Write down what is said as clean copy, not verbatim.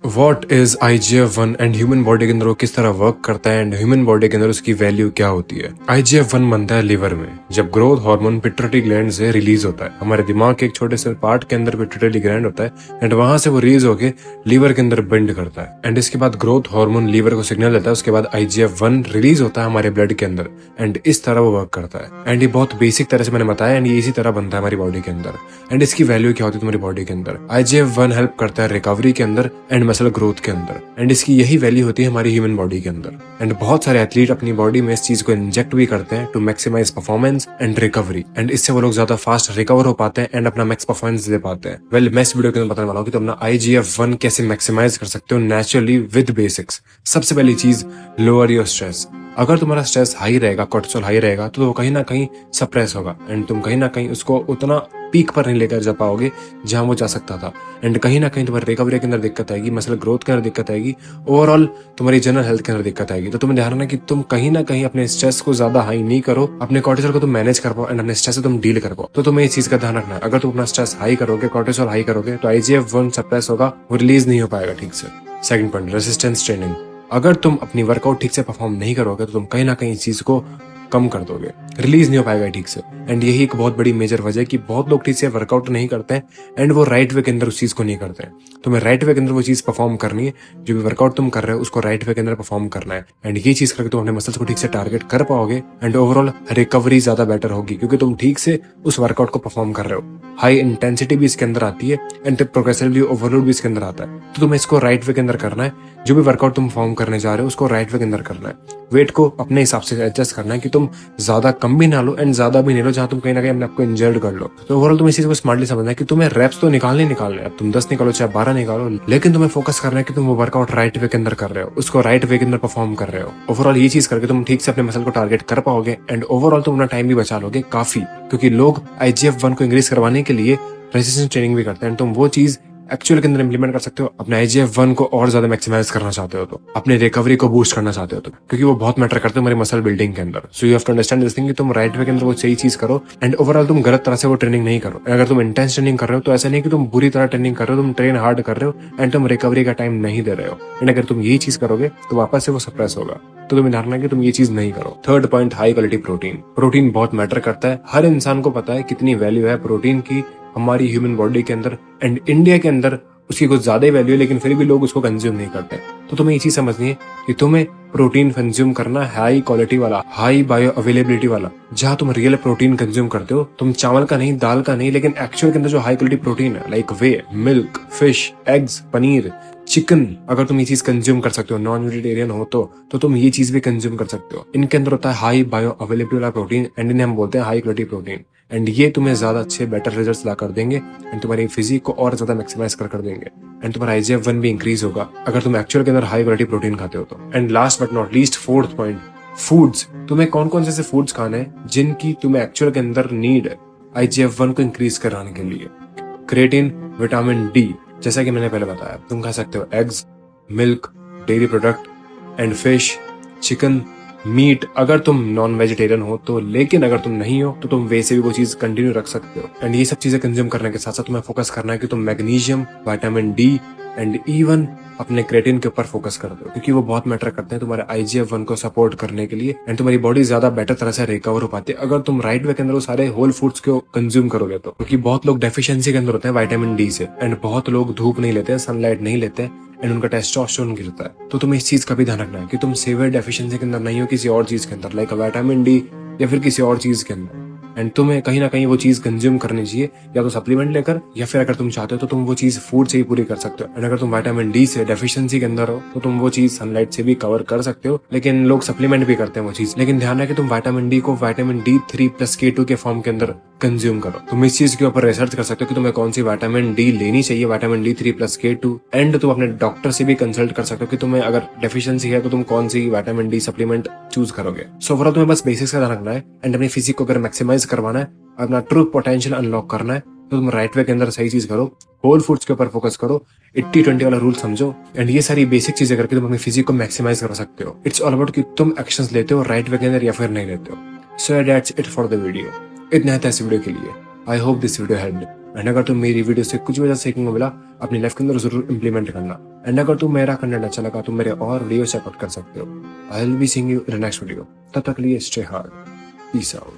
What is IGF-1 and human body के अंदर वो किस तरह वर्क करता है एंड ह्यूमन बॉडी के अंदर उसकी वैल्यू क्या होती है। IGF-1 बनता है लिवर में जब ग्रोथ हार्मोन पिट्यूटरी ग्लैंड से रिलीज होता है। हमारे दिमाग के एक छोटे से पार्ट के अंदर पिट्यूटरी ग्लैंड होता है एंड वहां से वो रिलीज होकर लीवर के अंदर बेंड करता है एंड इसके बाद ग्रोथ हार्मोन लीवर को सिग्नल देता है। उसके बाद IGF-1 रिलीज होता है हमारे ब्लड के अंदर एंड इस तरह वो वर्क करता है। एंड ये बहुत बेसिक तरह से मैंने बताया एंड ये इसी तरह बनता है हमारी बॉडी के अंदर। एंड इसकी वैल्यू क्या होती है तुम्हारी बॉडी के अंदर। IGF-1 हेल्प करता है रिकवरी के अंदर एंड मसल ग्रोथ के अंदर एंड इसकी यही वैल्यू होती है हमारी ह्यूमन बॉडी के अंदर। एंड बहुत सारे एथलीट अपनी बॉडी में इस चीज को इंजेक्ट भी करते हैं to maximize performance and recovery and इससे वो लोग ज्यादा फास्ट रिकवर हो पाते हैं एंड अपना मैक्स परफॉर्मेंस दे पाते हैं। वेल मैं इस वीडियो के अंदर बताने वाला हूँ कि तुम अपना IGF-1 कैसे मैक्सिमाइज कर सकते हो नेचुरली विद बेसिक्स। सबसे पहली चीज, लोअर योर स्ट्रेस। अगर तुम्हारा स्ट्रेस हाई रहेगा, कोर्टिसोल हाई रहेगा तो वो कहीं ना कहीं सप्रेस होगा एंड तुम कहीं ना कहीं उसको उतना पीक पर नहीं लेकर जा पाओगे जहां वो जा सकता था एंड कहीं ना कहीं तुम्हारी रिकवरी के अंदर दिक्कत आएगी, मसल ग्रोथ के अंदर दिक्कत आएगी, ओवरऑल तुम्हारी जनरल हेल्थ के अंदर दिक्कत आएगी। तो तुम्हें ध्यान रखना कि तुम कहीं ना कहीं अपने स्ट्रेस को ज्यादा हाई नहीं करो, अपने कोर्टिसोल को तुम मैनेज कर पाओ एंड अपने स्ट्रेस से तुम डील कर पाओ। तो तुम्हें इस चीज का ध्यान रखना है। अगर तुम अपना स्ट्रेस हाई करोगे, कोर्टिसोल हाई करोगे तो IGF-1 सप्रेस होगा, वो रिलीज नहीं हो पाएगा ठीक से। Second point, resistance training. अगर तुम अपनी वर्कआउट ठीक से परफॉर्म नहीं करोगे तो तुम कहीं ना कहीं इस चीज को कम कर दोगे, रिलीज नहीं हो पाएगा ठीक से। एंड यही एक बहुत बड़ी मेजर वजह है कि बहुत लोग ठीक से वर्कआउट नहीं करते हैं एंड वो राइट वे के अंदर उस चीज को नहीं करते हैं। तुम्हें राइट वे के अंदर वो चीज परफॉर्म करनी है, जो भी वर्कआउट तुम कर रहे हो उसको राइट वे के अंदर परफॉर्म करना है एंड ये चीज करके तुम अपने मसल्स को ठीक से टारगेट कर पाओगे एंड ओवरऑल रिकवरी ज्यादा बेटर होगी क्योंकि तुम ठीक से उस वर्कआउट को परफॉर्म कर रहे हो। हाई इंटेंसिटी भी इसके अंदर आती है एंड प्रोग्रेसिवली ओवरलोड भी इसके अंदर आता है। तो तुम्हें इसको राइट वे के अंदर करना है। जो भी वर्कआउट तुम परफॉर्म करने जा रहे हो उसको राइट वे के अंदर करना है। वेट को अपने हिसाब से एडजस्ट करना है कि तुम ज्यादा कम भी ना लो एंड ज्यादा भी नहीं लो जहां तुम कहीं ना कहीं अपने आपको इंजर्ड कर लो। तो ओवरऑल तुम इस चीज को स्मार्टली समझना है कि तुम्हें रेप्स तो निकालने है। अब तुम 10 निकालो चाहे 12 निकालो, लेकिन तुम्हें फोकस करना है कि तुम वो वर्कआउट राइट वे के अंदर कर रहे हो, उसको राइट वे के अंदर परफॉर्म कर रहे हो। ओवरऑल ये चीज करके तुम ठीक से अपने मसल को टारगेट कर पाओगे एंड ओवरऑल तुम अपना टाइम भी बचा लोगे काफी, क्योंकि लोग IGF-1 को इंक्रीज करवाने के लिए रेजिस्टेंस ट्रेनिंग भी करते हैं। तुम वो चीज एक्चुअल के अंदर इंप्लीमेंट कर सकते हो। अपने IGF-1 को और ज्यादा मैक्सिमाइज करना चाहते हो तो, अपने रिकवरी को बूस्ट करना चाहते हो तो, क्योंकि वो बहुत मैटर करते हैं हमारी मसल बिल्डिंग के अंदर। So you have to understand this thing कि तुम राइट वे के अंदर वो सही चीज करो एंड ओवरऑल तुम गलत तरह से वो ट्रेनिंग नहीं करो। अगर तुम इंटेंस ट्रेनिंग कर रहे हो तो ऐसा नहीं कि तुम बुरी तरह ट्रेनिंग कर रहे हो, तुम ट्रेन हार्ड कर रहे हो एंड तुम रिकवरी का टाइम नहीं दे रहे हो। एंड अगर तुम यही चीज करोगे तो वापस से वो सप्रेस होगा। तो तुम्हें ध्यान रखना कि तुम ये चीज नहीं करो। Third point, high quality protein. Protein बहुत मैटर करता है। हर इंसान को पता है कितनी वैल्यू है प्रोटीन की हमारी ह्यूमन बॉडी के अंदर एंड इंडिया के अंदर उसकी कुछ ज्यादा ही वैल्यू है, लेकिन फिर भी लोग उसको कंज्यूम नहीं करते। तो तुम्हें ये चीज समझनी है कि तुम्हें प्रोटीन कंज्यूम करना हाई क्वालिटी वाला, हाई बायो अवेलेबिलिटी वाला, जहां तुम रियल प्रोटीन कंज्यूम करते हो। तुम चावल का नहीं, दाल का नहीं, लेकिन एक्चुअल के अंदर जो हाई क्वालिटी प्रोटीन है like whey, milk, fish, eggs, paneer, chicken, अगर तुम ये चीज कंज्यूम कर सकते हो, नॉन वेजिटेरियन हो तो तुम ये चीज भी कंज्यूम कर सकते हो। इनके अंदर होता है हाई बायो अवेलेबिलिटी वाला प्रोटीन एंड इन्हें हम बोलते हैं हाई क्वालिटी प्रोटीन एंड ये तुम्हें ज्यादा अच्छे बेटर रिजल्ट्स ला कर देंगे एंड तुम्हारी फिजिक को और ज्यादा मैक्सिमाइज कर देंगे एंड तुम्हारा IGF-1 भी इंक्रीज होगा अगर तुम एक्चुअल के अंदर हाई क्वालिटी प्रोटीन खाते हो तो। And last but not least, fourth point, foods. तुम्हें कौन कौन से फूड्स खाने हैं जिनकी तुम्हें एक्चुअल के अंदर नीड है IGF-1 को इंक्रीज कराने के लिए। क्रिएटिन, विटामिन D, जैसा कि मैंने पहले बताया, तुम खा सकते हो eggs, milk, dairy product and fish, chicken, meat अगर तुम नॉन वेजिटेरियन हो तो, लेकिन अगर तुम नहीं हो तो तुम वैसे भी वो चीज कंटिन्यू रख सकते हो। एंड ये सब चीजें कंज्यूम करने के साथ साथ तुम्हें फोकस करना है कि तुम magnesium, vitamin D and even अपने क्रेटिन के ऊपर फोकस कर दो, क्योंकि वो बहुत मैटर करते हैं तुम्हारे IGF-1 को सपोर्ट करने के लिए एंड तुम्हारी बॉडी ज्यादा बेटर तरह से रिकवर हो पाती है अगर तुम राइट वे के अंदर वो सारे होल फूड्स को कंज्यूम करोगे तो। क्योंकि बहुत लोग डेफिशिएंसी के अंदर होते हैं विटामिन D से एंड बहुत लोग धूप नहीं लेते हैं, सनलाइट नहीं लेते हैं एंड उनका टेस्टोस्टेरोन गिरता है। तो तुम्हें इस चीज का भी ध्यान रखना है कि तुम सीवियर डेफिशिएंसी के अंदर नहीं हो, किसी और चीज के अंदर लाइक विटामिन D या फिर किसी और चीज के अंदर। एंड तुम्हें कहीं ना कहीं वो चीज कंज्यूम करनी चाहिए, या तो सप्लीमेंट लेकर या फिर अगर तुम चाहते हो तो तुम वो चीज फूड से ही पूरी कर सकते हो। एंड अगर तुम विटामिन D से डेफिशिएंसी के अंदर हो तो तुम वो चीज सनलाइट से भी कवर कर सकते हो, लेकिन लोग सप्लीमेंट भी करते हैं वो चीज। लेकिन ध्यान है कि तुम विटामिन D को विटामिन D3+K2 के फॉर्म के अंदर कंज्यूम करो। तुम इस चीज के ऊपर रिसर्च कर सकते हो कि तुम्हें कौन सी विटामिन D लेनी चाहिए, विटामिन D3+K2 एंड तुम अपने डॉक्टर से भी कंसल्ट कर सकते हो कि तुम्हें अगर डेफिशिएंसी है तो तुम कौन सी विटामिन D सप्लीमेंट चूज करोगे। सो ओवरऑल तुम्हें बस बेसिक्स का ध्यान रखना है एंड अपनी फिजिक को अगर मैक्सिमाइज करवाना है, अपना ट्रू पोटेंशियल अनलॉक करना है तो तुम राइट वे के अंदर सही चीज करो, होल फूड्स के ऊपर फोकस करो, 80-20 वाला रूल समझो एंड ये सारी बेसिक चीजें करके तुम अपनी फिजिक को मैक्सिमाइज कर सकते हो। इट्स ऑल अबाउट कि तुम एक्शंस लेते हो राइट वे के अंदर या फिर नहीं लेते हो। So that's it for the video. इतना है इस वीडियो के लिए। I hope this video helped. And अगर तुम मेरी वीडियो से कुछ वजह सीखने को मिला, अपनी लाइफ के अंदर जरूर इंप्लीमेंट करना। एंड अगर तुम मेरा कंटेंट अच्छा लगा तो मेरे और वीडियो चेकआउट कर सकते हो। I will be seeing you in the next video. तब तक के लिए स्टे हार्ड, पीस आउट।